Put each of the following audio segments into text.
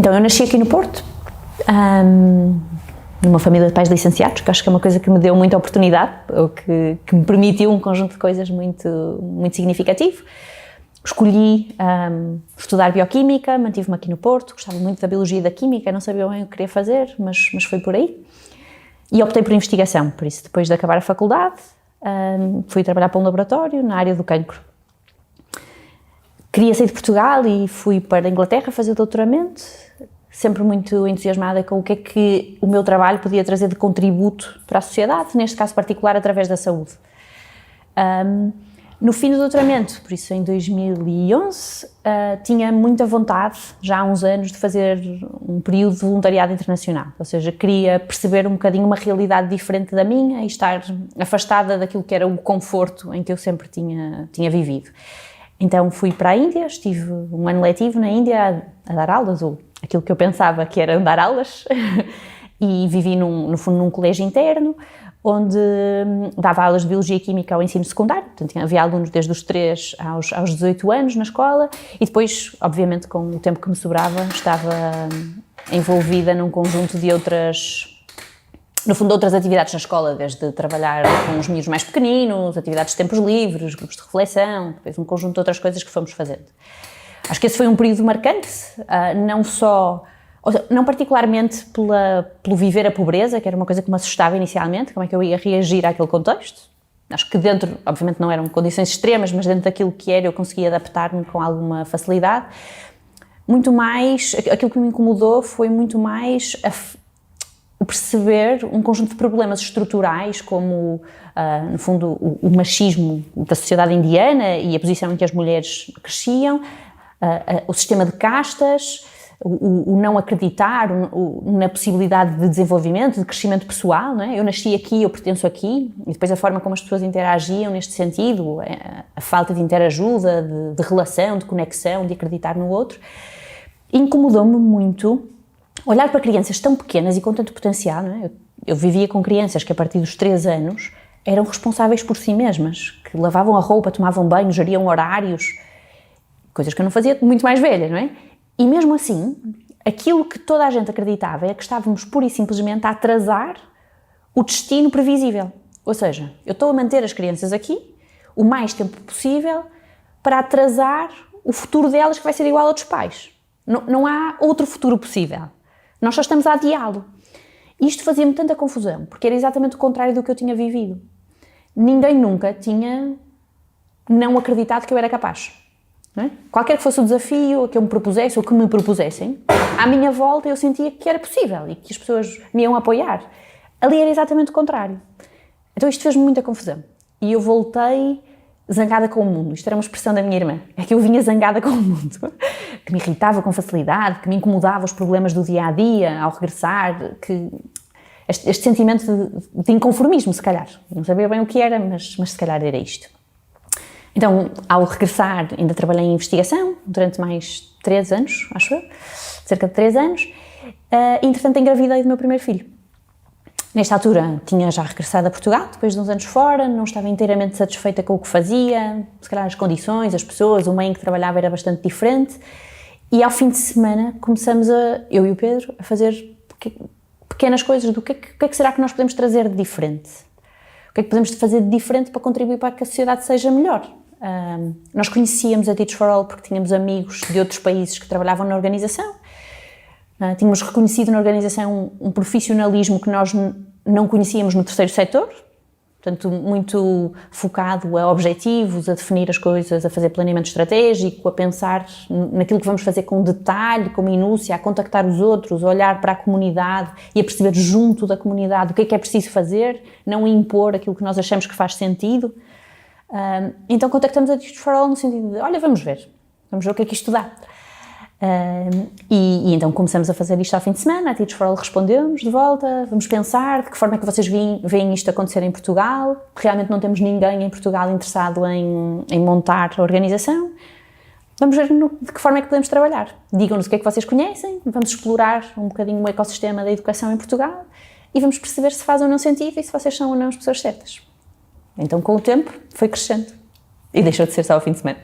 Então, eu nasci aqui no Porto, numa família de pais licenciados, que acho que é uma coisa que me deu muita oportunidade, ou que me permitiu um conjunto de coisas muito significativo. Escolhi estudar bioquímica, mantive-me aqui no Porto, gostava muito da biologia e da química, não sabia bem o que queria fazer, mas foi por aí. E optei por investigação, por isso, depois de acabar a faculdade, fui trabalhar para um laboratório na área do cancro. Queria sair de Portugal e fui para a Inglaterra fazer doutoramento, sempre muito entusiasmada com o que é que o meu trabalho podia trazer de contributo para a sociedade, neste caso particular através da saúde. No fim do doutoramento, por isso em 2011, tinha muita vontade, já há uns anos, de fazer um período de voluntariado internacional, ou seja, queria perceber um bocadinho uma realidade diferente da minha e estar afastada daquilo que era o conforto em que eu sempre tinha vivido. Então fui para a Índia, estive um ano letivo na Índia a dar aulas, ou aquilo que eu pensava que era dar aulas, e vivi no fundo num colégio interno, onde dava aulas de Biologia e Química ao ensino secundário, portanto havia alunos desde os 3 aos 18 anos na escola, e depois, obviamente, com o tempo que me sobrava, estava envolvida num conjunto de outras atividades na escola, desde trabalhar com os miúdos mais pequeninos, atividades de tempos livres, grupos de reflexão, depois um conjunto de outras coisas que fomos fazendo. Acho que esse foi um período marcante, não particularmente pelo viver a pobreza, que era uma coisa que me assustava inicialmente, como é que eu ia reagir àquele contexto. Acho que dentro, obviamente não eram condições extremas, mas dentro daquilo que era eu conseguia adaptar-me com alguma facilidade. Muito mais, aquilo que me incomodou foi muito mais o perceber um conjunto de problemas estruturais, como, no fundo, o machismo da sociedade indiana e a posição em que as mulheres cresciam, o sistema de castas, o não acreditar na possibilidade de desenvolvimento, de crescimento pessoal, não é? Eu nasci aqui, eu pertenço aqui, e depois a forma como as pessoas interagiam neste sentido, a falta de interajuda, de relação, de conexão, de acreditar no outro, incomodou-me muito olhar para crianças tão pequenas e com tanto potencial, não é? Eu vivia com crianças que a partir dos 3 anos eram responsáveis por si mesmas, que lavavam a roupa, tomavam banho, geriam horários, coisas que eu não fazia muito mais velha, não é? E mesmo assim, aquilo que toda a gente acreditava é que estávamos pura e simplesmente a atrasar o destino previsível. Ou seja, eu estou a manter as crianças aqui o mais tempo possível para atrasar o futuro delas, que vai ser igual ao dos pais. Não há outro futuro possível. Nós só estamos a adiá-lo. Isto fazia-me tanta confusão, porque era exatamente o contrário do que eu tinha vivido. Ninguém nunca tinha não acreditado que eu era capaz. Não é? Qualquer que fosse o desafio que eu me propusesse ou que me propusessem, à minha volta eu sentia que era possível e que as pessoas me iam apoiar. Ali era exatamente o contrário. Então isto fez-me muita confusão. E eu voltei zangada com o mundo. Isto era uma expressão da minha irmã. É que eu vinha zangada com o mundo. Que me irritava com facilidade, que me incomodava os problemas do dia-a-dia ao regressar, que este sentimento de inconformismo, se calhar. Eu não sabia bem o que era, mas se calhar era isto. Então, ao regressar, ainda trabalhei em investigação durante mais 3 anos, acho eu, cerca de 3 anos. Entretanto, engravidei do meu primeiro filho. Nesta altura, tinha já regressado a Portugal, depois de uns anos fora, não estava inteiramente satisfeita com o que fazia, se calhar as condições, as pessoas, o meio em que trabalhava era bastante diferente. E ao fim de semana, começamos eu e o Pedro, a fazer pequenas coisas do que é que será que nós podemos trazer de diferente? O que é que podemos fazer de diferente para contribuir para que a sociedade seja melhor? Nós conhecíamos a Teach for All porque tínhamos amigos de outros países que trabalhavam na organização. Tínhamos reconhecido na organização um profissionalismo que nós não conhecíamos no terceiro setor, portanto, muito focado a objetivos, a definir as coisas, a fazer planeamento estratégico, a pensar naquilo que vamos fazer com detalhe, com minúcia, a contactar os outros, a olhar para a comunidade e a perceber junto da comunidade o que é preciso fazer, não impor aquilo que nós achamos que faz sentido. Então contactamos a Teach for All no sentido de, olha, vamos ver o que é que isto dá. E então começamos a fazer isto ao fim de semana, a Teach for All respondeu-nos de volta, vamos pensar de que forma é que vocês veem isto acontecer em Portugal, realmente não temos ninguém em Portugal interessado em montar a organização, vamos ver de que forma é que podemos trabalhar, digam-nos o que é que vocês conhecem, vamos explorar um bocadinho o ecossistema da educação em Portugal e vamos perceber se faz ou não sentido e se vocês são ou não as pessoas certas. Então com o tempo foi crescendo e deixou de ser só ao fim de semana.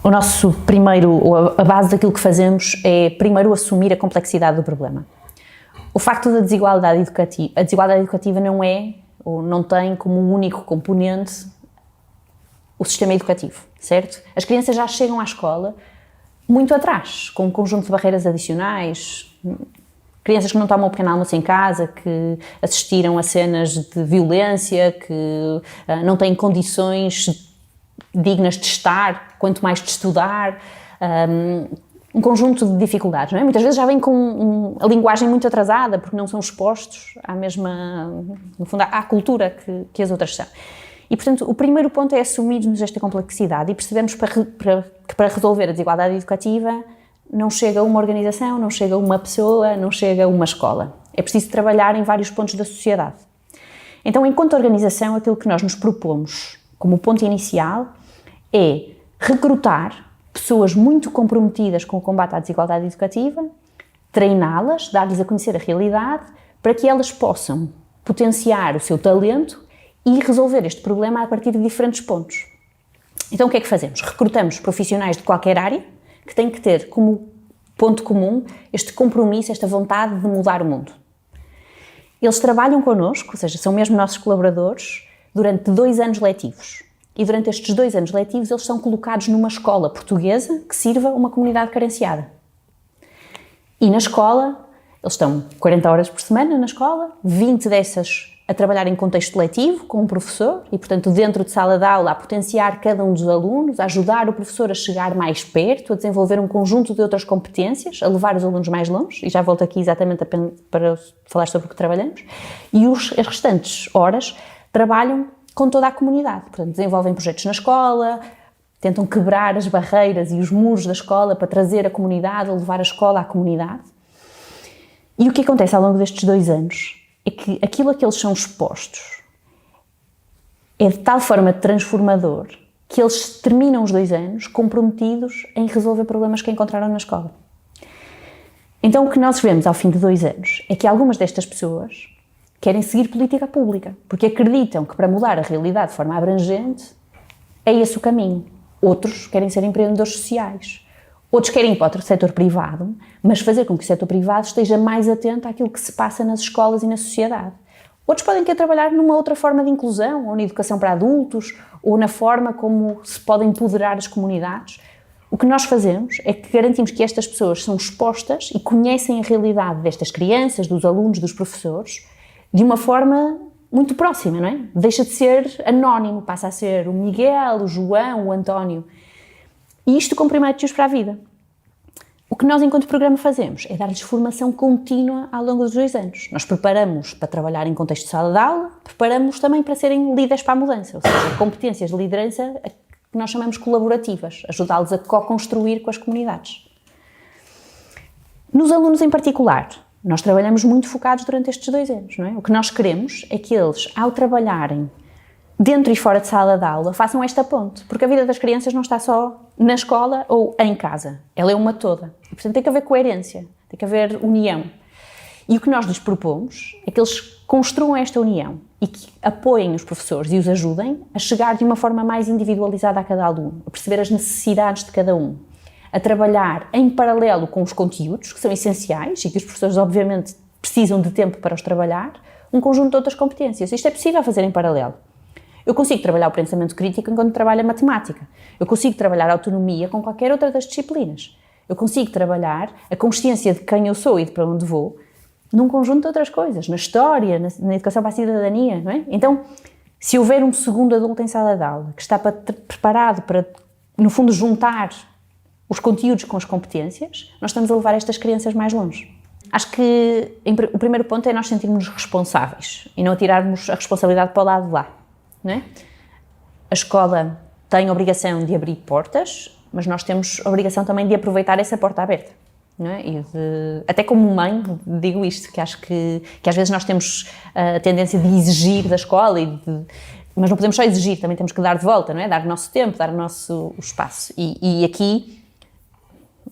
o nosso primeiro, ou a base daquilo que fazemos é primeiro assumir a complexidade do problema. O facto da desigualdade educativa, a desigualdade educativa não é, ou não tem como único componente o sistema educativo, certo? As crianças já chegam à escola muito atrás, com um conjunto de barreiras adicionais, crianças que não tomam o pequeno almoço em casa, que assistiram a cenas de violência, que não têm condições dignas de estar, quanto mais de estudar, um conjunto de dificuldades, não é? Muitas vezes já vêm com a linguagem muito atrasada, porque não são expostos à mesma, no fundo, à cultura que as outras são. E, portanto, o primeiro ponto é assumirmos esta complexidade e percebermos que para resolver a desigualdade educativa não chega uma organização, não chega uma pessoa, não chega uma escola. É preciso trabalhar em vários pontos da sociedade. Então, enquanto organização, aquilo que nós nos propomos como ponto inicial é recrutar pessoas muito comprometidas com o combate à desigualdade educativa, treiná-las, dar-lhes a conhecer a realidade, para que elas possam potenciar o seu talento e resolver este problema a partir de diferentes pontos. Então, o que é que fazemos? Recrutamos profissionais de qualquer área que têm que ter como ponto comum este compromisso, esta vontade de mudar o mundo. Eles trabalham connosco, ou seja, são mesmo nossos colaboradores, durante 2 anos letivos. E durante estes 2 anos letivos eles são colocados numa escola portuguesa que sirva uma comunidade carenciada. E na escola, eles estão 40 horas por semana na escola, 20 dessas a trabalhar em contexto letivo, com um professor, e portanto dentro de sala de aula a potenciar cada um dos alunos, a ajudar o professor a chegar mais perto, a desenvolver um conjunto de outras competências, a levar os alunos mais longe, e já volto aqui exatamente para falar sobre o que trabalhamos, e as restantes horas trabalham com toda a comunidade, portanto desenvolvem projetos na escola, tentam quebrar as barreiras e os muros da escola para trazer a comunidade, a levar a escola à comunidade. E o que acontece ao longo destes 2 anos é que aquilo a que eles são expostos é de tal forma transformador que eles terminam os 2 anos comprometidos em resolver problemas que encontraram na escola. Então o que nós vemos ao fim de 2 anos é que algumas destas pessoas querem seguir política pública, porque acreditam que para mudar a realidade de forma abrangente é esse o caminho. Outros querem ser empreendedores sociais. Outros querem ir para o setor privado, mas fazer com que o setor privado esteja mais atento àquilo que se passa nas escolas e na sociedade. Outros podem querer trabalhar numa outra forma de inclusão, ou na educação para adultos, ou na forma como se podem empoderar as comunidades. O que nós fazemos é que garantimos que estas pessoas são expostas e conhecem a realidade destas crianças, dos alunos, dos professores, de uma forma muito próxima, não é? Deixa de ser anónimo, passa a ser o Miguel, o João, o António. E isto compromete-os para a vida. O que nós, enquanto programa, fazemos é dar-lhes formação contínua ao longo dos 2 anos. Nós preparamos para trabalhar em contexto de sala de aula, preparamos também para serem líderes para a mudança, ou seja, competências de liderança que nós chamamos colaborativas, ajudá-los a co-construir com as comunidades. Nos alunos em particular, nós trabalhamos muito focados durante estes 2 anos, não é? O que nós queremos é que eles, ao trabalharem dentro e fora de sala de aula, façam esta ponte, porque a vida das crianças não está só na escola ou em casa, ela é uma toda. E, portanto, tem que haver coerência, tem que haver união. E o que nós lhes propomos é que eles construam esta união e que apoiem os professores e os ajudem a chegar de uma forma mais individualizada a cada aluno, a perceber as necessidades de cada um, a trabalhar em paralelo com os conteúdos, que são essenciais e que os professores, obviamente, precisam de tempo para os trabalhar, um conjunto de outras competências. Isto é possível fazer em paralelo. Eu consigo trabalhar o pensamento crítico enquanto trabalho a matemática. Eu consigo trabalhar a autonomia com qualquer outra das disciplinas. Eu consigo trabalhar a consciência de quem eu sou e de para onde vou num conjunto de outras coisas, na história, na educação para a cidadania, não é? Então, se houver um segundo adulto em sala de aula que está preparado para, no fundo, juntar os conteúdos com as competências, nós estamos a levar estas crianças mais longe. Acho que o primeiro ponto é nós sentirmos responsáveis e não atirarmos a responsabilidade para o lado de lá. Não é? A escola tem a obrigação de abrir portas, mas nós temos a obrigação também de aproveitar essa porta aberta. Não é? Até como mãe, digo isto, que acho que às vezes nós temos a tendência de exigir da escola, mas não podemos só exigir, também temos que dar de volta, não é? Dar o nosso tempo, dar o nosso espaço. E aqui,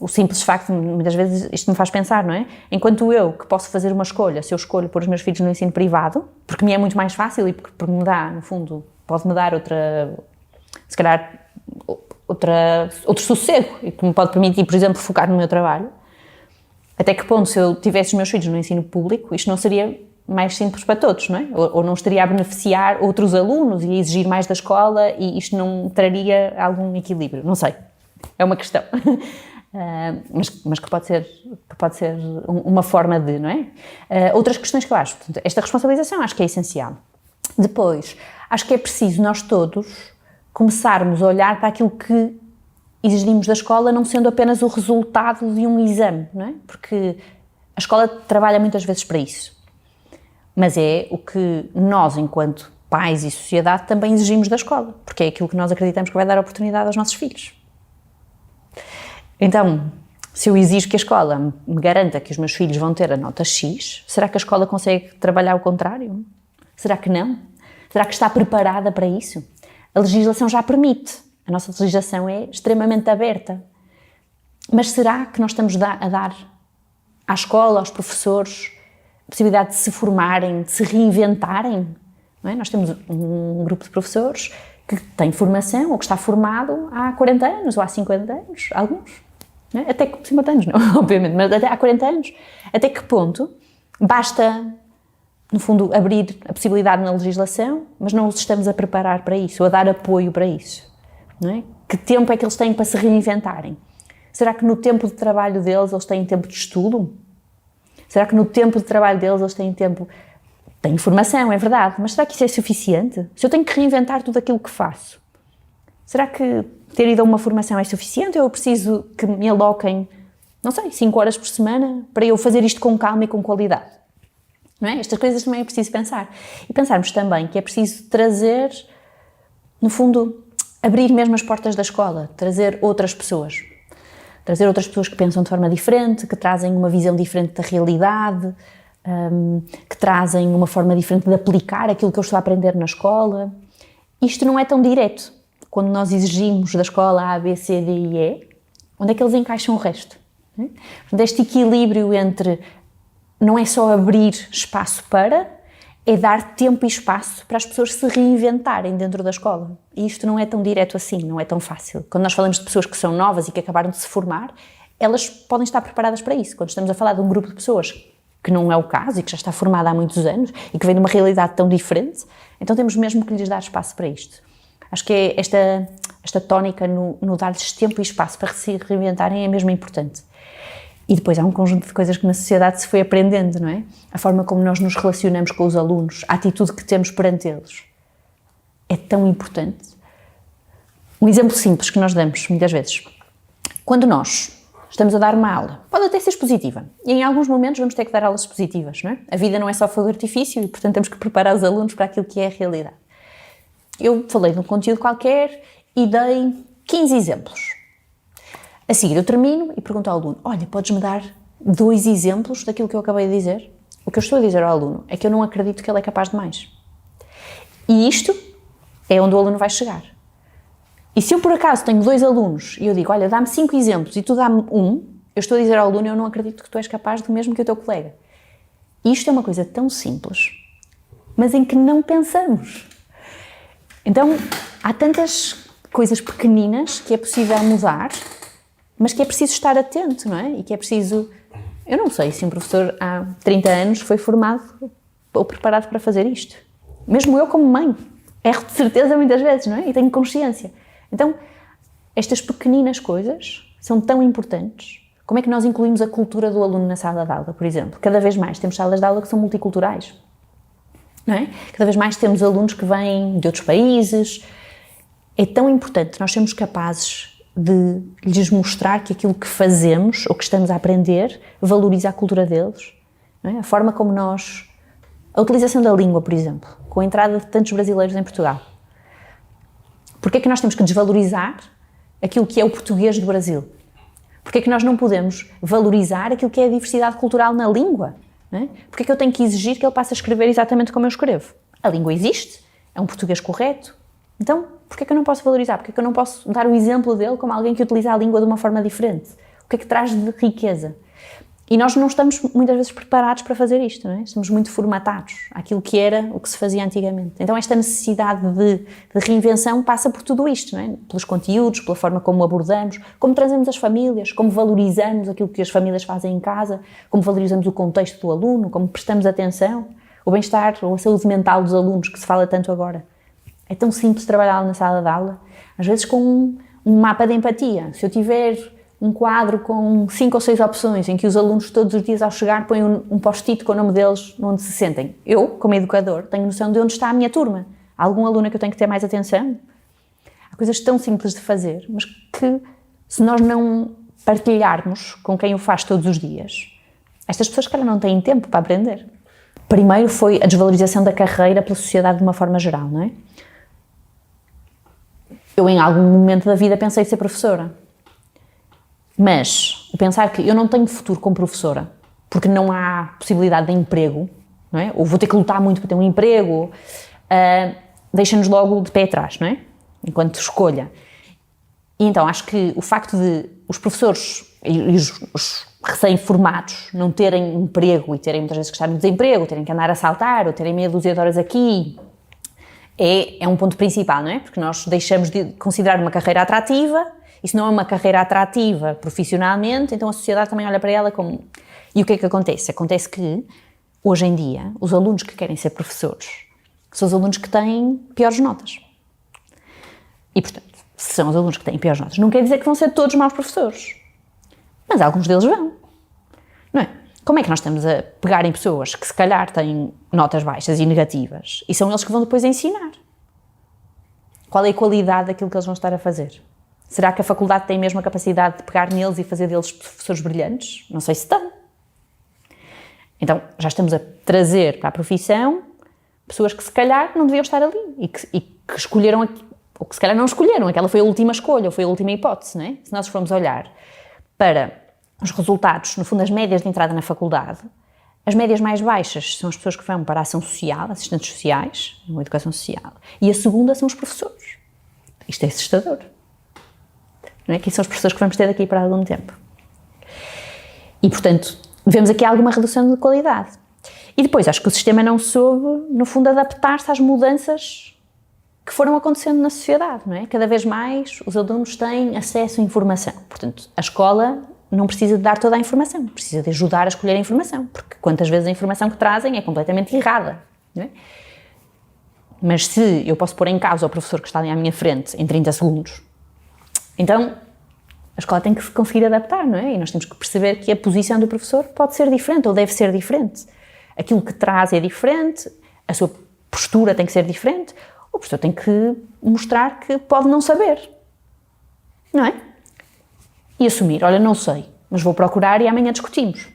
o simples facto, muitas vezes isto me faz pensar, não é? Enquanto eu, que posso fazer uma escolha, se eu escolho pôr os meus filhos no ensino privado, porque me é muito mais fácil e porque me dá, no fundo, pode-me dar outra, se calhar, outro sossego e que me pode permitir, por exemplo, focar no meu trabalho. Até que ponto, se eu tivesse os meus filhos no ensino público, isto não seria mais simples para todos, não é? Ou não estaria a beneficiar outros alunos e a exigir mais da escola e isto não traria algum equilíbrio, não sei. É uma questão. Mas que pode ser uma forma de, não é? Outras questões que eu acho, portanto, esta responsabilização acho que é essencial. Depois, acho que é preciso nós todos começarmos a olhar para aquilo que exigimos da escola, não sendo apenas o resultado de um exame, não é? Porque a escola trabalha muitas vezes para isso. Mas é o que nós, enquanto pais e sociedade, também exigimos da escola, porque é aquilo que nós acreditamos que vai dar oportunidade aos nossos filhos. Então, se eu exijo que a escola me garanta que os meus filhos vão ter a nota X, será que a escola consegue trabalhar o contrário? Será que não? Será que está preparada para isso? A legislação já permite. A nossa legislação é extremamente aberta. Mas será que nós estamos a dar à escola, aos professores, a possibilidade de se formarem, de se reinventarem? Não é? Nós temos um grupo de professores que tem formação ou que está formado há 40 anos ou há 50 anos, alguns. Não é? Até que 50 anos, não, obviamente, mas até há 40 anos. Até que ponto basta, no fundo, abrir a possibilidade na legislação, mas não os estamos a preparar para isso, ou a dar apoio para isso? Não é? Que tempo é que eles têm para se reinventarem? Será que no tempo de trabalho deles eles têm tempo de estudo? Será que no tempo de trabalho deles eles têm tempo... Têm informação, é verdade, mas será que isso é suficiente? Se eu tenho que reinventar tudo aquilo que faço, será que ter ido a uma formação é suficiente ou eu preciso que me aloquem, não sei, 5 horas por semana para eu fazer isto com calma e com qualidade? Não é? Estas coisas também é preciso pensar. E pensarmos também que é preciso trazer, no fundo, abrir mesmo as portas da escola, trazer outras pessoas. Trazer outras pessoas que pensam de forma diferente, que trazem uma visão diferente da realidade, que trazem uma forma diferente de aplicar aquilo que eu estou a aprender na escola. Isto não é tão direto. Quando nós exigimos da escola A, B, C, D e E, onde é que eles encaixam o resto? Portanto, este equilíbrio entre não é só abrir espaço para, é dar tempo e espaço para as pessoas se reinventarem dentro da escola. E isto não é tão direto assim, não é tão fácil. Quando nós falamos de pessoas que são novas e que acabaram de se formar, elas podem estar preparadas para isso. Quando estamos a falar de um grupo de pessoas que não é o caso e que já está formada há muitos anos e que vem de uma realidade tão diferente, então temos mesmo que lhes dar espaço para isto. Acho que é esta tónica no dar-lhes tempo e espaço para se reinventarem é mesmo importante. E depois há um conjunto de coisas que na sociedade se foi aprendendo, não é? A forma como nós nos relacionamos com os alunos, a atitude que temos perante eles, é tão importante. Um exemplo simples que nós damos muitas vezes. Quando nós estamos a dar uma aula, pode até ser expositiva, e em alguns momentos vamos ter que dar aulas expositivas, não é? A vida não é só fogo de artifício e, portanto, temos que preparar os alunos para aquilo que é a realidade. Eu falei de um conteúdo qualquer e dei 15 exemplos. A seguir eu termino e pergunto ao aluno, olha, podes-me dar 2 exemplos daquilo que eu acabei de dizer? O que eu estou a dizer ao aluno é que eu não acredito que ele é capaz de mais. E isto é onde o aluno vai chegar. E se eu por acaso tenho 2 alunos e eu digo, olha, dá-me 5 exemplos e tu dá-me 1, eu estou a dizer ao aluno, eu não acredito que tu és capaz do mesmo que o teu colega. E isto é uma coisa tão simples, mas em que não pensamos. Então, há tantas coisas pequeninas que é possível mudar, mas que é preciso estar atento, não é? E que é preciso... Eu não sei se um professor há 30 anos foi formado ou preparado para fazer isto. Mesmo eu como mãe. Erro de certeza muitas vezes, não é? E tenho consciência. Então, estas pequeninas coisas são tão importantes. Como é que nós incluímos a cultura do aluno na sala de aula, por exemplo? Cada vez mais temos salas de aula que são multiculturais, não é? Cada vez mais temos alunos que vêm de outros países. É tão importante nós sermos capazes de lhes mostrar que aquilo que fazemos ou que estamos a aprender valoriza a cultura deles, não é? A forma como nós... A utilização da língua, por exemplo, com a entrada de tantos brasileiros em Portugal. Porquê é que nós temos que desvalorizar aquilo que é o português do Brasil? Porquê é que nós não podemos valorizar aquilo que é a diversidade cultural na língua? Não é? Porquê é que eu tenho que exigir que ele passe a escrever exatamente como eu escrevo? A língua existe, é um português correto. Então, porquê é que eu não posso valorizar? Porquê é que eu não posso dar o exemplo dele como alguém que utiliza a língua de uma forma diferente? O que é que traz de riqueza? E nós não estamos muitas vezes preparados para fazer isto, não é? Estamos muito formatados àquilo que era o que se fazia antigamente. Então esta necessidade de reinvenção passa por tudo isto, não é? Pelos conteúdos, pela forma como abordamos, como trazemos as famílias, como valorizamos aquilo que as famílias fazem em casa, como valorizamos o contexto do aluno, como prestamos atenção, o bem-estar ou a saúde mental dos alunos, que se fala tanto agora. É tão simples trabalhar na sala de aula, às vezes com um mapa de empatia. Se eu tiver um quadro com 5 ou 6 opções, em que os alunos todos os dias ao chegar põem um post-it com o nome deles onde se sentem. Eu, como educador, tenho noção de onde está a minha turma. Há algum aluno que eu tenho que ter mais atenção? Há coisas tão simples de fazer, mas que se nós não partilharmos com quem o faz todos os dias, estas pessoas, cara, não têm tempo para aprender. Primeiro foi a desvalorização da carreira pela sociedade de uma forma geral, não é? Eu, em algum momento da vida, pensei em ser professora. Mas o pensar que eu não tenho futuro como professora, porque não há possibilidade de emprego, não é? Ou vou ter que lutar muito para ter um emprego, deixa-nos logo de pé atrás, não é? Enquanto escolha. E então acho que o facto de os professores e os recém-formados não terem emprego e terem muitas vezes que estar no desemprego, terem que andar a saltar ou terem meia dúzia de horas aqui, é um ponto principal, não é? Porque nós deixamos de considerar uma carreira atrativa. E se não é uma carreira atrativa profissionalmente, então a sociedade também olha para ela como... E o que é que acontece? Acontece que, hoje em dia, os alunos que querem ser professores são os alunos que têm piores notas. E, portanto, se são os alunos que têm piores notas, não quer dizer que vão ser todos maus professores. Mas alguns deles vão. Não é? Como é que nós estamos a pegar em pessoas que, se calhar, têm notas baixas e negativas e são eles que vão depois ensinar? Qual é a qualidade daquilo que eles vão estar a fazer? Será que a faculdade tem mesmo a capacidade de pegar neles e fazer deles professores brilhantes? Não sei se estão. Então, já estamos a trazer para a profissão pessoas que se calhar não deviam estar ali e que escolheram, ou que se calhar não escolheram, aquela foi a última escolha, ou foi a última hipótese, não é? Se nós formos olhar para os resultados, no fundo, as médias de entrada na faculdade, as médias mais baixas são as pessoas que vão para a ação social, assistentes sociais, ou educação social, e a segunda são os professores. Isto é assustador. Não é? Que são as pessoas que vamos ter daqui para algum tempo. E, portanto, vemos aqui alguma redução de qualidade. E depois, acho que o sistema não soube, no fundo, adaptar-se às mudanças que foram acontecendo na sociedade, não é? Cada vez mais os alunos têm acesso à informação. Portanto, a escola não precisa de dar toda a informação, precisa de ajudar a escolher a informação, porque quantas vezes a informação que trazem é completamente errada, não é? Mas se eu posso pôr em causa o professor que está ali à minha frente em 30 segundos, então, a escola tem que se conseguir adaptar, não é? E nós temos que perceber que a posição do professor pode ser diferente ou deve ser diferente. Aquilo que traz é diferente, a sua postura tem que ser diferente, o professor tem que mostrar que pode não saber, não é? E assumir, olha, não sei, mas vou procurar e amanhã discutimos.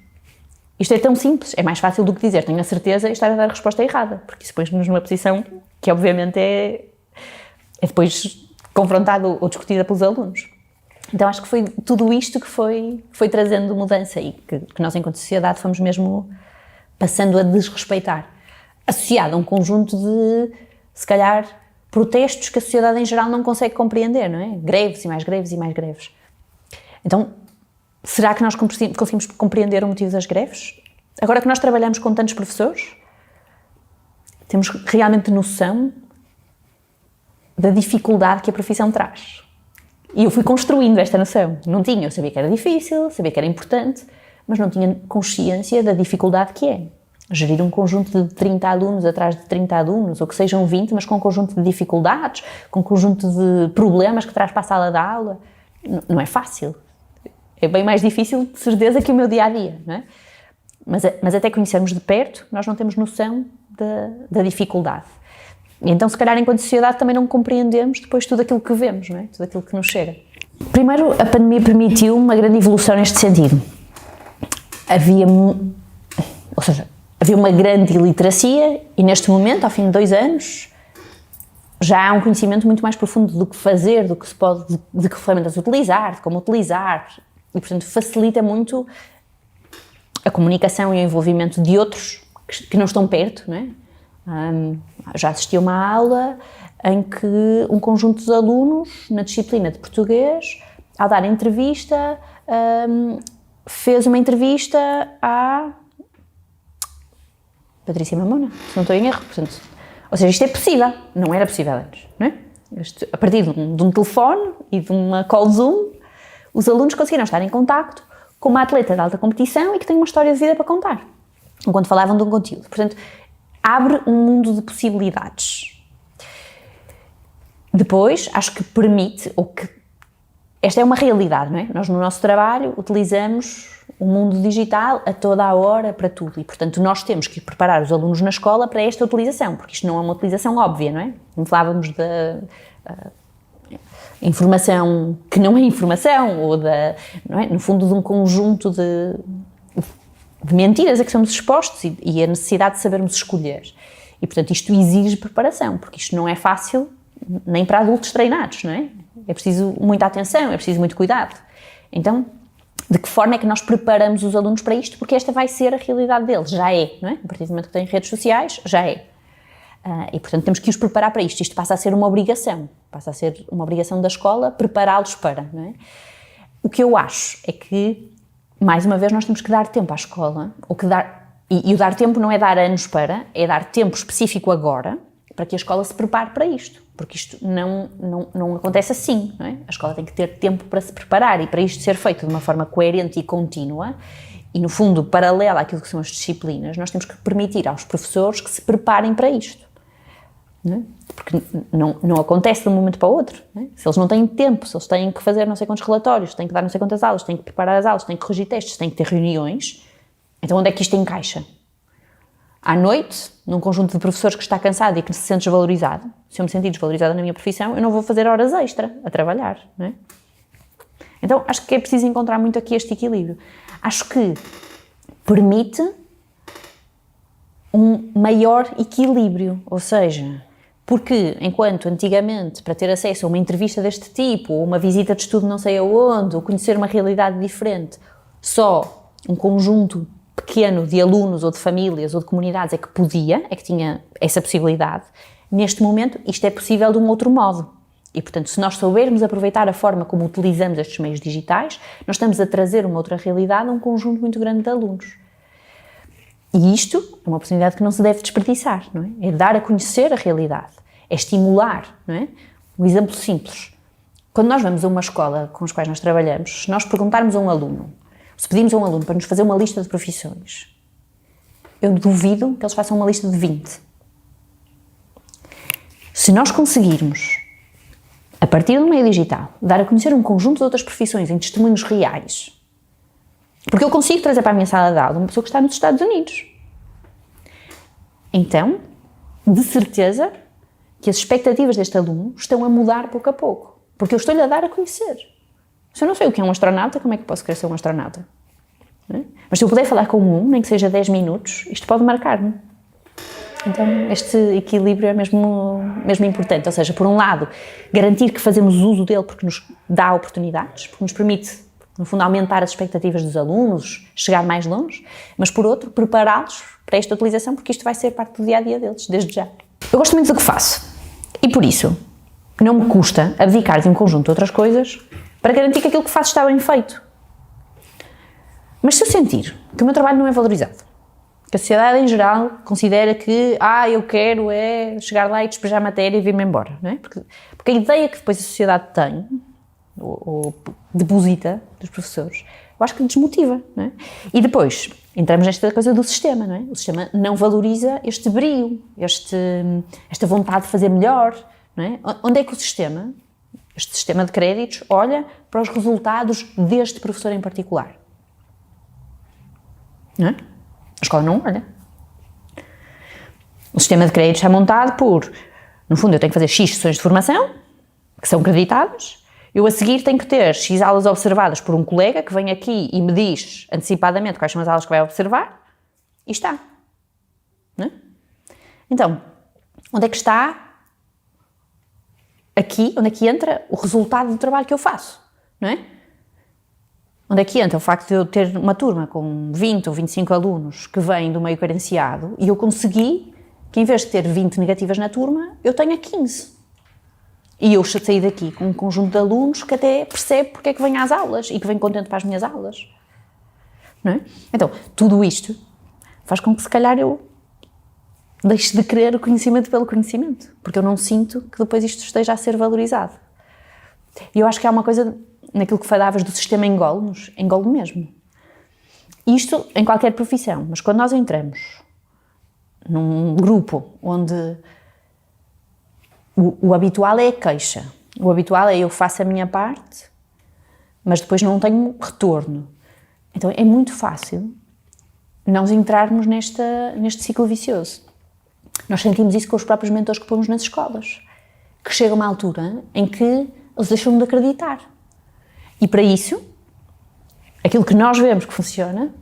Isto é tão simples, é mais fácil do que dizer, tenho a certeza e estar a dar a resposta errada, porque isso põe-nos numa posição que obviamente é depois confrontada ou discutida pelos alunos. Então acho que foi tudo isto que foi trazendo mudança e que nós, enquanto sociedade, fomos mesmo passando a desrespeitar, associado a um conjunto de, se calhar, protestos que a sociedade em geral não consegue compreender, não é? Greves e mais greves e mais greves. Então, será que nós conseguimos compreender o motivo das greves? Agora que nós trabalhamos com tantos professores, temos realmente noção da dificuldade que a profissão traz. E eu fui construindo esta noção. Não tinha, eu sabia que era difícil, sabia que era importante, mas não tinha consciência da dificuldade que é. Gerir um conjunto de 30 alunos atrás de 30 alunos, ou que sejam 20, mas com um conjunto de dificuldades, com um conjunto de problemas que traz para a sala de aula, não é fácil. É bem mais difícil, de certeza, que o meu dia-a-dia, não é? Mas até conhecermos de perto, nós não temos noção da dificuldade. E então, se calhar, enquanto sociedade, também não compreendemos depois tudo aquilo que vemos, não é? Tudo aquilo que nos chega. Primeiro, a pandemia permitiu uma grande evolução neste sentido. Havia uma grande iliteracia e, neste momento, ao fim de 2 anos, já há um conhecimento muito mais profundo do que fazer, do que se pode, de que ferramentas utilizar, de como utilizar, e, portanto, facilita muito a comunicação e o envolvimento de outros que não estão perto, não é? Já assisti a uma aula em que um conjunto de alunos, na disciplina de português, ao dar entrevista, fez uma entrevista à Patrícia Mamona, se não estou em erro. Portanto, ou seja, isto é possível, não era possível antes, não é? A partir de um telefone e de uma call Zoom, os alunos conseguiram estar em contacto com uma atleta de alta competição e que tem uma história de vida para contar, enquanto falavam de um conteúdo. Portanto, abre um mundo de possibilidades. Depois, acho que permite, ou que esta é uma realidade, não é? Nós no nosso trabalho utilizamos o mundo digital a toda a hora para tudo e, portanto, nós temos que preparar os alunos na escola para esta utilização, porque isto não é uma utilização óbvia, não é? Como falávamos da informação que não é informação, ou não é? No fundo de um conjunto de mentiras a que somos expostos e a necessidade de sabermos escolher. E, portanto, isto exige preparação, porque isto não é fácil nem para adultos treinados, não é? É preciso muita atenção, é preciso muito cuidado. Então, de que forma é que nós preparamos os alunos para isto? Porque esta vai ser a realidade deles, já é, não é? A partir do momento que têm redes sociais, já é. E, portanto, temos que os preparar para isto. Isto passa a ser uma obrigação da escola prepará-los para, não é? O que eu acho é que, mais uma vez, nós temos que dar tempo à escola, e o dar tempo não é dar anos para, é dar tempo específico agora, para que a escola se prepare para isto, porque isto não acontece assim, não é? A escola tem que ter tempo para se preparar e para isto ser feito de uma forma coerente e contínua e, no fundo, paralela àquilo que são as disciplinas, nós temos que permitir aos professores que se preparem para isto, não é? Porque não acontece de um momento para o outro, não é? Se eles não têm tempo, se eles têm que fazer não sei quantos relatórios, têm que dar não sei quantas aulas, têm que preparar as aulas, têm que corrigir testes, têm que ter reuniões, então onde é que isto encaixa? À noite, num conjunto de professores que está cansado e que se sente desvalorizado, se eu me sentir desvalorizada na minha profissão, eu não vou fazer horas extra a trabalhar, não é? Então, acho que é preciso encontrar muito aqui este equilíbrio. Acho que permite um maior equilíbrio, ou seja, porque enquanto antigamente, para ter acesso a uma entrevista deste tipo, ou uma visita de estudo não sei aonde, ou conhecer uma realidade diferente, só um conjunto pequeno de alunos ou de famílias ou de comunidades é que tinha essa possibilidade, neste momento isto é possível de um outro modo. E, portanto, se nós soubermos aproveitar a forma como utilizamos estes meios digitais, nós estamos a trazer uma outra realidade a um conjunto muito grande de alunos. E isto é uma oportunidade que não se deve desperdiçar, não é? É dar a conhecer a realidade, é estimular, não é? Um exemplo simples. Quando nós vamos a uma escola com os quais nós trabalhamos, se nós perguntarmos a um aluno, se pedimos a um aluno para nos fazer uma lista de profissões, eu duvido que eles façam uma lista de 20. Se nós conseguirmos, a partir do meio digital, dar a conhecer um conjunto de outras profissões em testemunhos reais, porque eu consigo trazer para a minha sala de aula uma pessoa que está nos Estados Unidos, então, de certeza que as expectativas deste aluno estão a mudar pouco a pouco, porque eu estou-lhe a dar a conhecer. Se eu não sei o que é um astronauta, como é que posso querer ser um astronauta? Não é? Mas se eu puder falar com nem que seja 10 minutos, isto pode marcar-me. Então, este equilíbrio é mesmo importante. Ou seja, por um lado, garantir que fazemos uso dele porque nos dá oportunidades, porque nos permite, no fundo, aumentar as expectativas dos alunos, chegar mais longe, mas por outro, prepará-los para esta utilização, porque isto vai ser parte do dia-a-dia deles, desde já. Eu gosto muito do que faço e, por isso, não me custa abdicar de um conjunto de outras coisas para garantir que aquilo que faço está bem feito. Mas se eu sentir que o meu trabalho não é valorizado, que a sociedade em geral considera que eu quero chegar lá e despejar matéria e vir-me embora, não é? Porque a ideia que depois a sociedade tem, ou deposita dos professores, eu acho que desmotiva, não é? E depois entramos nesta coisa do sistema, não é? O sistema não valoriza este brio, esta vontade de fazer melhor, não é? Onde é que o sistema, este sistema de créditos, olha para os resultados deste professor em particular? Não é? A escola não olha. O sistema de créditos é montado no fundo, eu tenho que fazer X sessões de formação, que são creditadas, eu a seguir tenho que ter X aulas observadas por um colega que vem aqui e me diz antecipadamente quais são as aulas que vai observar, e está. Não é? Então, onde é que está aqui, onde é que entra o resultado do trabalho que eu faço, não é? Onde é que entra o facto de eu ter uma turma com 20 ou 25 alunos que vêm do meio carenciado e eu consegui que, em vez de ter 20 negativas na turma, eu tenha 15. E eu saí daqui com um conjunto de alunos que até percebe porque é que vem às aulas e que vem contente para as minhas aulas. não é? Então, tudo isto faz com que, se calhar, eu deixe de querer o conhecimento pelo conhecimento, porque eu não sinto que depois isto esteja a ser valorizado. E eu acho que há uma coisa, naquilo que falavas do sistema engole-nos, engole mesmo. Isto em qualquer profissão, mas quando nós entramos num grupo onde o habitual é a queixa, o habitual é eu faço a minha parte, mas depois não tenho retorno. Então é muito fácil nós entrarmos neste ciclo vicioso. Nós sentimos isso com os próprios mentores que pomos nas escolas, que chega uma altura em que eles deixam de acreditar. E para isso, aquilo que nós vemos que funciona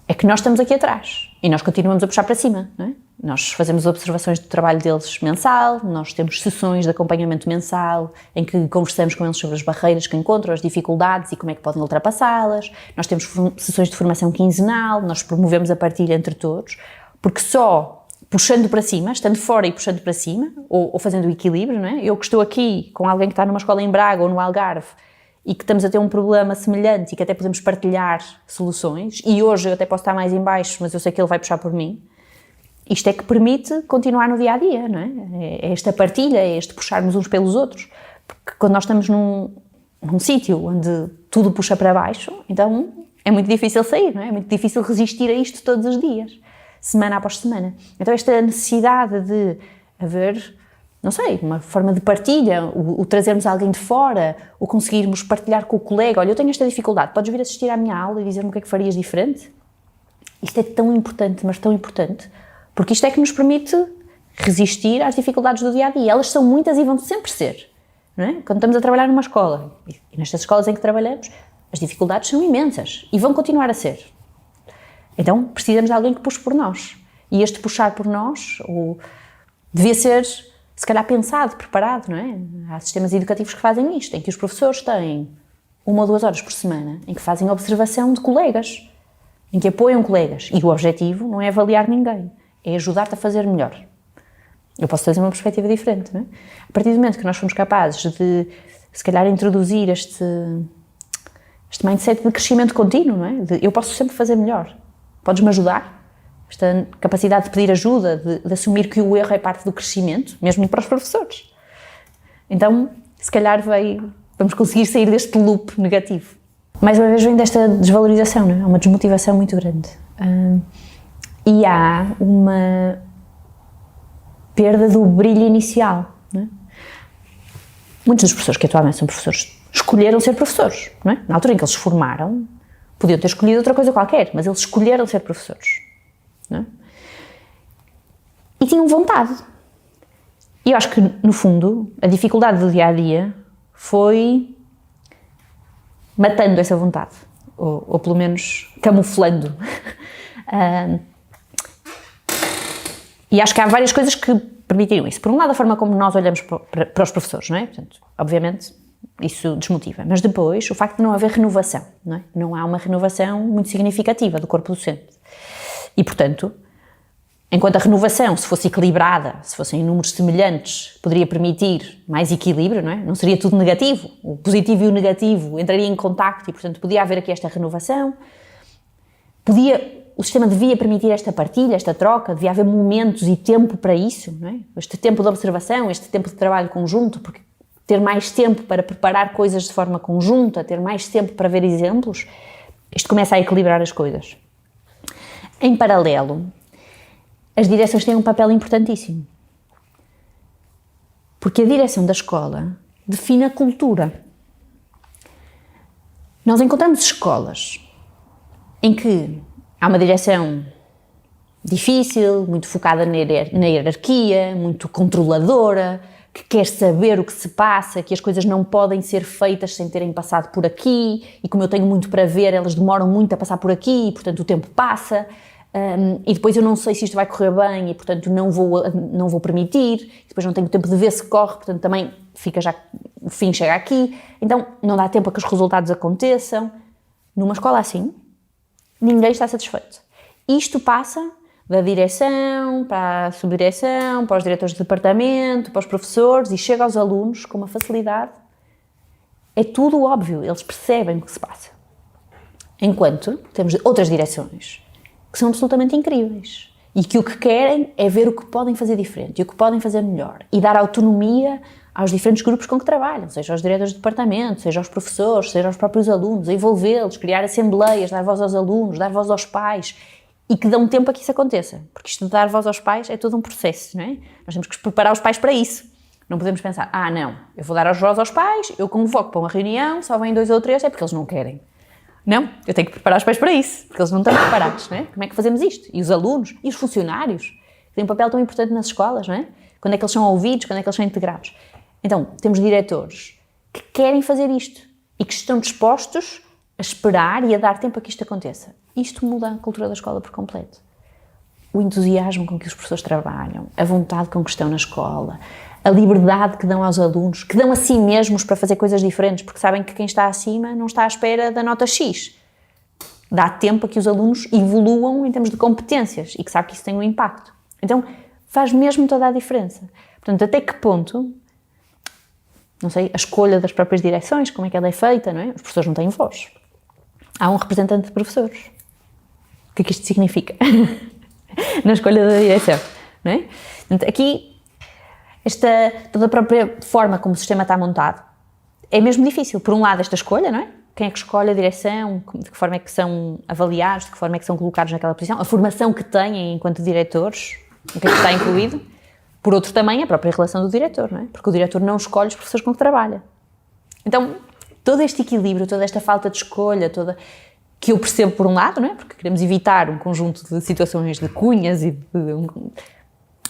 é que nós estamos aqui atrás e nós continuamos a puxar para cima, não é? Nós fazemos observações do trabalho deles mensal, nós temos sessões de acompanhamento mensal em que conversamos com eles sobre as barreiras que encontram, as dificuldades e como é que podem ultrapassá-las. Nós temos sessões de formação quinzenal, nós promovemos a partilha entre todos, porque só puxando para cima, estando fora e puxando para cima, ou fazendo o equilíbrio, não é? Eu que estou aqui com alguém que está numa escola em Braga ou no Algarve e que estamos a ter um problema semelhante e que até podemos partilhar soluções, e hoje eu até posso estar mais em baixo, mas eu sei que ele vai puxar por mim, isto é que permite continuar no dia-a-dia, não é? É esta partilha, é este puxarmos uns pelos outros, porque quando nós estamos num sítio onde tudo puxa para baixo, então é muito difícil sair, não é? É muito difícil resistir a isto todos os dias, semana após semana. Então esta necessidade de haver, não sei, uma forma de partilha, o trazermos alguém de fora, o conseguirmos partilhar com o colega, olha, eu tenho esta dificuldade, podes vir assistir à minha aula e dizer-me o que é que farias diferente? Isto é tão importante, mas tão importante, porque isto é que nos permite resistir às dificuldades do dia-a-dia. Elas são muitas e vão sempre ser, não é? Quando estamos a trabalhar numa escola, e nestas escolas em que trabalhamos, as dificuldades são imensas e vão continuar a ser. Então precisamos de alguém que puxe por nós. E este puxar por nós devia ser, se calhar, pensado, preparado, não é? Há sistemas educativos que fazem isto, em que os professores têm 1 ou 2 horas por semana, em que fazem observação de colegas, em que apoiam colegas. E o objetivo não é avaliar ninguém, é ajudar-te a fazer melhor. Eu posso trazer uma perspectiva diferente, não é? A partir do momento que nós somos capazes de, se calhar, introduzir este mindset de crescimento contínuo, não é? De eu posso sempre fazer melhor. Podes-me ajudar? Esta capacidade de pedir ajuda, de assumir que o erro é parte do crescimento, mesmo para os professores. Então, se calhar vamos conseguir sair deste loop negativo. Mais uma vez vem desta desvalorização, não é? Há uma desmotivação muito grande. E há uma perda do brilho inicial, não é? Muitos dos professores que atualmente são professores escolheram ser professores, não é? Na altura em que eles se formaram, podiam ter escolhido outra coisa qualquer, mas eles escolheram ser professores, não é? E tinham vontade. E eu acho que, no fundo, a dificuldade do dia-a-dia foi matando essa vontade, ou pelo menos camuflando. E acho que há várias coisas que permitiram isso. Por um lado, a forma como nós olhamos para os professores, não é? Portanto, obviamente, isso desmotiva. Mas depois, o facto de não haver renovação, não é? Não há uma renovação muito significativa do corpo docente. E, portanto, enquanto a renovação, se fosse equilibrada, se fossem números semelhantes, poderia permitir mais equilíbrio, não é? Não seria tudo negativo. O positivo e o negativo entrariam em contacto e, portanto, podia haver aqui esta renovação. O sistema devia permitir esta partilha, esta troca, devia haver momentos e tempo para isso, não é? Este tempo de observação, este tempo de trabalho conjunto, porque ter mais tempo para preparar coisas de forma conjunta, ter mais tempo para ver exemplos, isto começa a equilibrar as coisas. Em paralelo, as direções têm um papel importantíssimo, porque a direção da escola define a cultura. Nós encontramos escolas em que há uma direção difícil, muito focada na hierarquia, muito controladora, que quer saber o que se passa, que as coisas não podem ser feitas sem terem passado por aqui, e como eu tenho muito para ver, elas demoram muito a passar por aqui, e portanto o tempo passa, e depois eu não sei se isto vai correr bem, e portanto não vou permitir, e depois não tenho tempo de ver se corre, portanto também o fim chega aqui, então não dá tempo a que os resultados aconteçam. Numa escola assim, ninguém está satisfeito. Isto passa da direção, para a subdireção, para os diretores de departamento, para os professores e chega aos alunos com uma facilidade. É tudo óbvio, eles percebem o que se passa. Enquanto temos outras direções que são absolutamente incríveis e que o que querem é ver o que podem fazer diferente e o que podem fazer melhor e dar autonomia aos diferentes grupos com que trabalham, seja aos diretores de departamento, seja aos professores, seja aos próprios alunos, a envolvê-los, criar assembleias, dar voz aos alunos, dar voz aos pais e que dão tempo a que isso aconteça, porque isto de dar voz aos pais é todo um processo, não é? Nós temos que preparar os pais para isso. Não podemos pensar, não, eu vou dar voz aos pais, eu convoco para uma reunião, só vêm 2 ou 3, é porque eles não querem. Não, eu tenho que preparar os pais para isso, porque eles não estão preparados, não é? Como é que fazemos isto? E os alunos, e os funcionários, que têm um papel tão importante nas escolas, não é? Quando é que eles são ouvidos, quando é que eles são integrados? Então, temos diretores que querem fazer isto e que estão dispostos a esperar e a dar tempo a que isto aconteça. Isto muda a cultura da escola por completo. O entusiasmo com que os professores trabalham, a vontade com que estão na escola, a liberdade que dão aos alunos, que dão a si mesmos para fazer coisas diferentes, porque sabem que quem está acima não está à espera da nota X. Dá tempo a que os alunos evoluam em termos de competências e que sabe que isso tem um impacto. Então, faz mesmo toda a diferença. Portanto, até que ponto, não sei, a escolha das próprias direções, como é que ela é feita, não é? Os professores não têm voz. Há um representante de professores. O que é que isto significa? Na escolha da direção, não é? Portanto, aqui, toda a própria forma como o sistema está montado é mesmo difícil. Por um lado, esta escolha, não é? Quem é que escolhe a direção, de que forma é que são avaliados, de que forma é que são colocados naquela posição, a formação que têm enquanto diretores, o que é que está incluído. Por outro também, a própria relação do diretor, não é? Porque o diretor não escolhe os professores com que trabalha. Então, todo este equilíbrio, toda esta falta de escolha, que eu percebo por um lado, não é? Porque queremos evitar um conjunto de situações de cunhas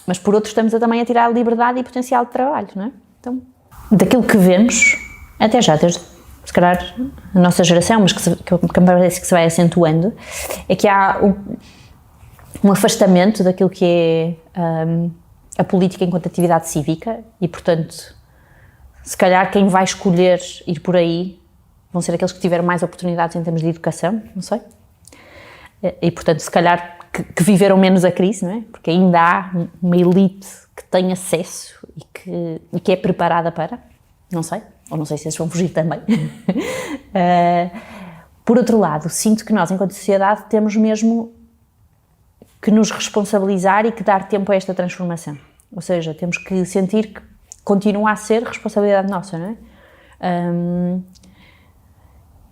mas por outro estamos também a tirar a liberdade e potencial de trabalho, não é? Então, daquilo que vemos, até já, desde, se calhar, a nossa geração, mas que me parece que se vai acentuando, é que há um afastamento daquilo que é a política enquanto atividade cívica e, portanto, se calhar quem vai escolher ir por aí vão ser aqueles que tiveram mais oportunidades em termos de educação, não sei. E, portanto, se calhar que viveram menos a crise, não é? Porque ainda há uma elite que tem acesso e que é preparada para, não sei, ou não sei se eles vão fugir também. Por outro lado, sinto que nós, enquanto sociedade, temos mesmo que nos responsabilizar e que dar tempo a esta transformação. Ou seja, temos que sentir que continua a ser responsabilidade nossa, não é?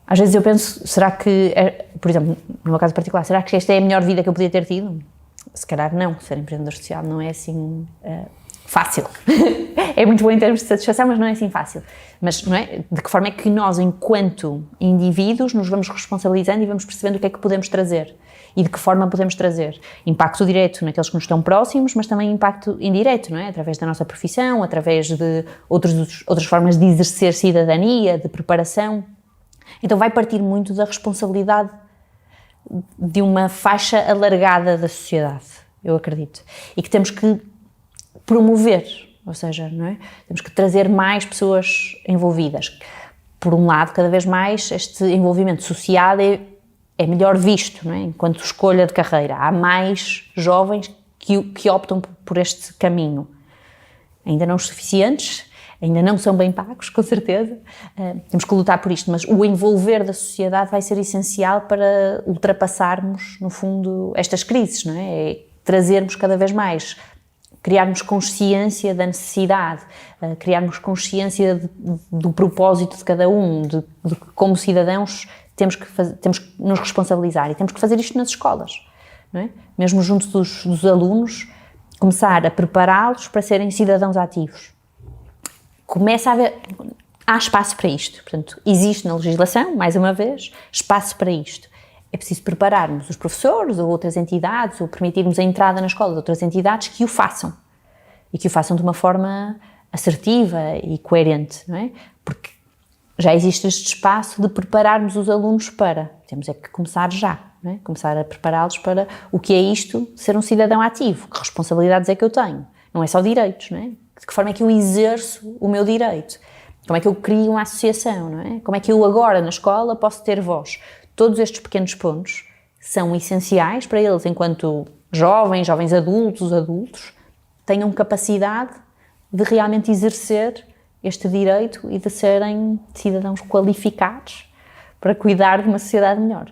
Às vezes eu penso, será que, por exemplo, no meu caso particular, será que esta é a melhor vida que eu podia ter tido? Se calhar não, ser empreendedor social não é assim fácil. É muito bom em termos de satisfação, mas não é assim fácil. Mas não é? De que forma é que nós, enquanto indivíduos, nos vamos responsabilizando e vamos percebendo o que é que podemos trazer e de que forma podemos trazer impacto direto naqueles que nos estão próximos, mas também impacto indireto, não é? Através da nossa profissão, através de outras formas de exercer cidadania, de preparação. Então vai partir muito da responsabilidade de uma faixa alargada da sociedade, eu acredito, e que temos que promover, ou seja, não é? Temos que trazer mais pessoas envolvidas. Por um lado, cada vez mais este envolvimento social é melhor visto, não é? Enquanto escolha de carreira. Há mais jovens que optam por este caminho. Ainda não os suficientes, ainda não são bem pagos, com certeza. Temos que lutar por isto, mas o envolver da sociedade vai ser essencial para ultrapassarmos, no fundo, estas crises, não é? É trazermos cada vez mais, criarmos consciência da necessidade, criarmos consciência do propósito de cada um, de como cidadãos temos que nos responsabilizar e temos que fazer isto nas escolas, não é? Mesmo junto dos alunos, começar a prepará-los para serem cidadãos ativos. Começa a haver, há espaço para isto, portanto, existe na legislação, mais uma vez, espaço para isto. É preciso prepararmos os professores ou outras entidades, ou permitirmos a entrada na escola de outras entidades que o façam. E que o façam de uma forma assertiva e coerente, não é? Porque já existe este espaço de prepararmos os alunos para, temos é que começar já, não é? Começar a prepará-los para o que é isto, ser um cidadão ativo, que responsabilidades é que eu tenho, não é só direitos, não é? De que forma é que eu exerço o meu direito? Como é que eu crio uma associação, não é? Como é que eu agora na escola posso ter voz? Todos estes pequenos pontos são essenciais para eles, enquanto jovens adultos, tenham capacidade de realmente exercer este direito e de serem cidadãos qualificados para cuidar de uma sociedade melhor.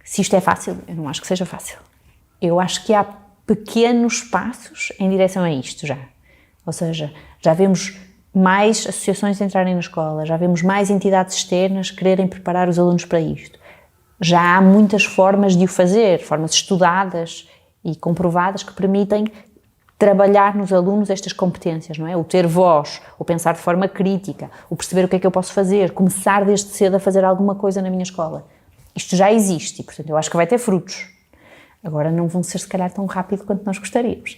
Se isto é fácil, eu não acho que seja fácil. Eu acho que há pequenos passos em direção a isto já. Ou seja, já vemos mais associações entrarem na escola, já vemos mais entidades externas quererem preparar os alunos para isto. Já há muitas formas de o fazer, formas estudadas e comprovadas que permitem trabalhar nos alunos estas competências, não é? O ter voz, o pensar de forma crítica, o perceber o que é que eu posso fazer, começar desde cedo a fazer alguma coisa na minha escola. Isto já existe e, portanto, eu acho que vai ter frutos. Agora não vão ser, se calhar, tão rápido quanto nós gostaríamos.